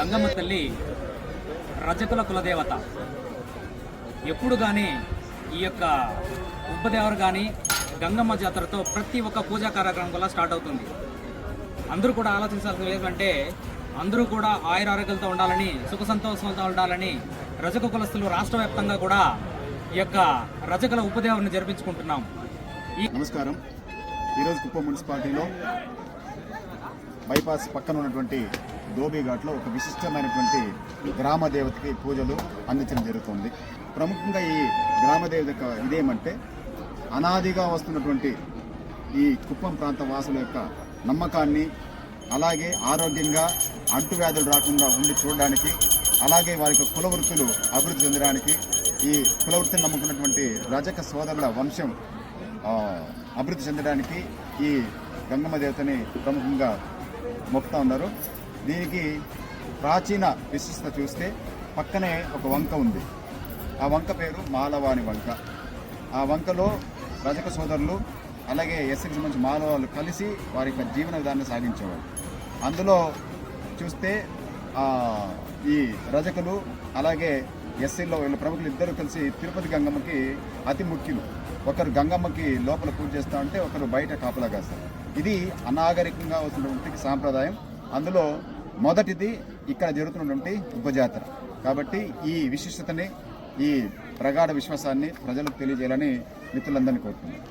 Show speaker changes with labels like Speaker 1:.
Speaker 1: గంగమ్మ తల్లి రజకుల కులదేవత. ఎప్పుడు కానీ ఈ యొక్క ఉపదేవరు కానీ గంగమ్మ జాతరతో ప్రతి ఒక్క పూజా కార్యక్రమం కూడా స్టార్ట్ అవుతుంది. అందరూ కూడా ఆలోచించాల్సింది ఏంటంటే అందరూ కూడా ఆయురారోగ్యాలతో ఉండాలని, సుఖ సంతోషాలతో ఉండాలని రజక కులస్తులు రాష్ట్ర వ్యాప్తంగా కూడా ఈ యొక్క రజకుల ఉపదేవాన్ని జరిపించుకుంటున్నాం.
Speaker 2: నమస్కారం. ఈరోజు కుప్పం మున్సిపాలిటీలో బైపాస్ పక్కన ఉన్నటువంటి ధోబీఘాట్లో ఒక విశిష్టమైనటువంటి గ్రామ దేవతకి పూజలు అందించడం జరుగుతుంది. ప్రముఖంగా ఈ గ్రామ దేవత ఇదేమంటే అనాదిగా వస్తున్నటువంటి ఈ కుప్పం ప్రాంత వాసుల యొక్క నమ్మకాన్ని, అలాగే ఆరోగ్యంగా అంటువ్యాధులు రాకుండా ఉండి చూడడానికి, అలాగే వారి యొక్క కుల వృత్తులు అభివృద్ధి చెందడానికి, ఈ కుల వృత్తిని నమ్ముకున్నటువంటి రజక సోదరుల వంశం అభివృద్ధి చెందడానికి ఈ గంగమ్మ దేవతని ప్రముఖంగా మొక్కుతూ ఉన్నారు. దీనికి ప్రాచీన విశిష్టత చూస్తే పక్కనే ఒక వంక ఉంది. ఆ వంక పేరు మాలవాని వంక. ఆ వంకలో రజక సోదరులు అలాగే ఎస్సీకి సంబంధించి మాలవాళ్ళు కలిసి వారి యొక్క జీవన విధానాన్ని సాగించేవారు. అందులో చూస్తే ఈ రజకులు అలాగే ఎస్సీలో వీళ్ళ ప్రముఖులు ఇద్దరు కలిసి తిరుపతి గంగమ్మకి అతి ముఖ్యులు. ఒకరు గంగమ్మకి లోపల పూజ చేస్తూ ఉంటే ఒకరు బయట కాపలా కాస్తారు. ఇది అనాగరికంగా వస్తున్నటువంటి సాంప్రదాయం. అందులో మొదటిది ఇక్కడ జరుగుతున్నటువంటి ఉపజాతర. కాబట్టి ఈ విశిష్టతని, ఈ ప్రగాఢ విశ్వాసాన్ని ప్రజలకు తెలియజేయాలని మిత్రులందరినీ కోరుతున్నాను.